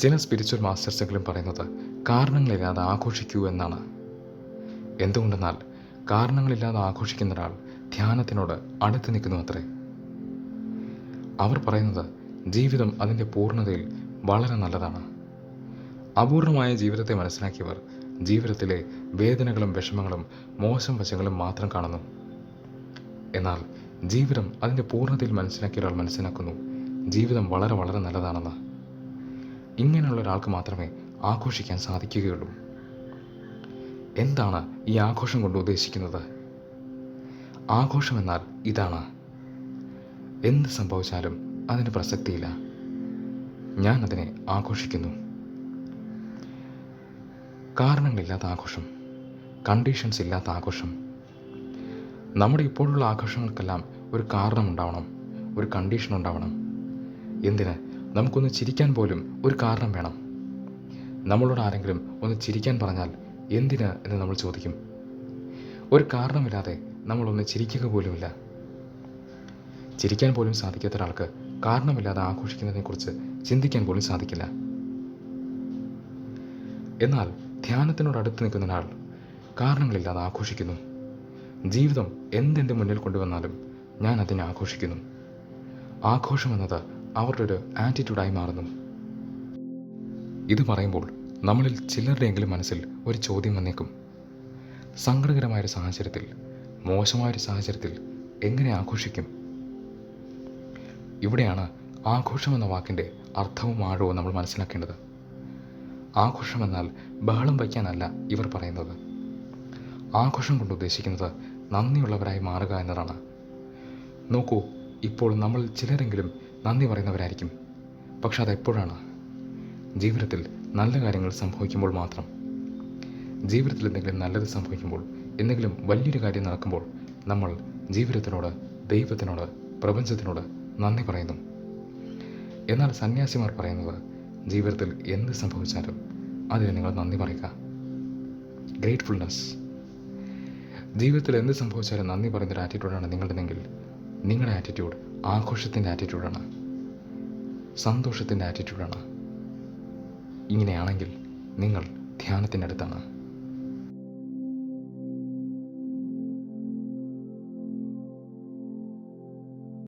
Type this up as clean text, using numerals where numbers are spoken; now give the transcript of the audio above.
ചില സ്പിരിച്വൽ മാസ്റ്റേഴ്സെങ്കിലും പറയുന്നത് കാരണങ്ങളില്ലാതെ ആഘോഷിക്കൂ എന്നാണ്. എന്തുകൊണ്ടെന്നാൽ കാരണങ്ങളില്ലാതെ ആഘോഷിക്കുന്ന ഒരാൾ ധ്യാനത്തിനോട് അടുത്ത് നിൽക്കുന്നു അത്രേ. അവർ പറയുന്നത് ജീവിതം അതിൻ്റെ പൂർണ്ണതയിൽ വളരെ നല്ലതാണ്. അപൂർണമായ ജീവിതത്തെ മനസ്സിലാക്കിയവർ ജീവിതത്തിലെ വേദനകളും വിഷമങ്ങളും മോശം വശങ്ങളും മാത്രം കാണുന്നു. എന്നാൽ ജീവിതം അതിൻ്റെ പൂർണ്ണതയിൽ മനസ്സിലാക്കിയ ഒരാൾ മനസ്സിലാക്കുന്നു ജീവിതം വളരെ വളരെ നല്ലതാണെന്ന്. ഇങ്ങനെയുള്ള ഒരാൾക്ക് മാത്രമേ ആഘോഷിക്കാൻ സാധിക്കുകയുള്ളൂ. എന്താണ് ഈ ആഘോഷം കൊണ്ട് ഉദ്ദേശിക്കുന്നത്? ആഘോഷം എന്നാൽ ഇതാണ്: എന്ത് സംഭവിച്ചാലും അതിന് പ്രസക്തിയില്ല, ഞാൻ അതിനെ ആഘോഷിക്കുന്നു. കാരണങ്ങളില്ലാത്ത ആഘോഷം, കണ്ടീഷൻസ് ഇല്ലാത്ത ആഘോഷം. നമ്മുടെ ഇപ്പോഴുള്ള ആഘോഷങ്ങൾക്കെല്ലാം ഒരു കാരണമുണ്ടാവണം, ഒരു കണ്ടീഷൻ ഉണ്ടാവണം. എന്തിന്? നമുക്കൊന്ന് ചിരിക്കാൻ പോലും ഒരു കാരണം വേണം. നമ്മളോട് ആരെങ്കിലും ഒന്ന് ചിരിക്കാൻ പറഞ്ഞാൽ എന്തിന് എന്ന് നമ്മൾ ചോദിക്കും. ഒരു കാരണമില്ലാതെ നമ്മളൊന്ന് ചിരിക്കുക പോലുമില്ല. ചിരിക്കാൻ പോലും സാധിക്കാത്ത ഒരാൾക്ക് കാരണമില്ലാതെ ആഘോഷിക്കുന്നതിനെക്കുറിച്ച് ചിന്തിക്കാൻ പോലും സാധിക്കില്ല. എന്നാൽ ധ്യാനത്തിനോട് അടുത്ത് നിൽക്കുന്ന ഒരാൾ കാരണങ്ങളില്ലാതെ ആഘോഷിക്കുന്നു. ജീവിതം എന്തെൻ്റെ മുന്നിൽ കൊണ്ടുവന്നാലും ഞാൻ അതിനെ ആഘോഷിക്കുന്നു. ആഘോഷം എന്നത് അവരുടെ ഒരു ആറ്റിറ്റ്യൂഡായി മാറുന്നു. ഇത് പറയുമ്പോൾ നമ്മളിൽ ചിലരുടെയെങ്കിലും മനസ്സിൽ ഒരു ചോദ്യം വന്നേക്കും: സങ്കടകരമായൊരു സാഹചര്യത്തിൽ, മോശമായൊരു സാഹചര്യത്തിൽ എങ്ങനെ ആഘോഷിക്കും? ഇവിടെയാണ് ആഘോഷം എന്ന വാക്കിൻ്റെ അർത്ഥവും ആഴവും നമ്മൾ മനസ്സിലാക്കേണ്ടത്. ആഘോഷം എന്നാൽ ബഹളം വയ്ക്കാനല്ല ഇവർ പറയുന്നത്. ആഘോഷം കൊണ്ട് ഉദ്ദേശിക്കുന്നത് നന്ദിയുള്ളവരായി മാറുക എന്നതാണ്. നോക്കൂ, ഇപ്പോൾ നമ്മൾ ചിലരെങ്കിലും നന്ദി പറയുന്നവരായിരിക്കും. പക്ഷെ അതെപ്പോഴാണ്? ജീവിതത്തിൽ നല്ല കാര്യങ്ങൾ സംഭവിക്കുമ്പോൾ മാത്രം. ജീവിതത്തിൽ എന്തെങ്കിലും നല്ലത് സംഭവിക്കുമ്പോൾ, എന്തെങ്കിലും വലിയൊരു കാര്യം നടക്കുമ്പോൾ നമ്മൾ ജീവിതത്തിനോട്, ദൈവത്തിനോട്, പ്രപഞ്ചത്തിനോട് നന്ദി പറയുന്നു. എന്നാൽ സന്യാസിമാർ പറയുന്നത് ജീവിതത്തിൽ എന്ത് സംഭവിച്ചാലും അതിന് നിങ്ങൾ നന്ദി പറയുക. ഗ്രേറ്റ്ഫുൾനെസ്. ജീവിതത്തിൽ എന്ത് സംഭവിച്ചാലും നന്ദി പറയുന്നൊരു ആറ്റിറ്റ്യൂഡാണ് നിങ്ങളുടെതെങ്കിൽ നിങ്ങളുടെ ആറ്റിറ്റ്യൂഡ് ആഘോഷത്തിൻ്റെ ആറ്റിറ്റ്യൂഡാണ്, സന്തോഷത്തിൻ്റെ ആറ്റിറ്റ്യൂഡാണ്. ഇങ്ങനെയാണെങ്കിൽ നിങ്ങൾ ധ്യാനത്തിൻ്റെ അടുത്താണ്.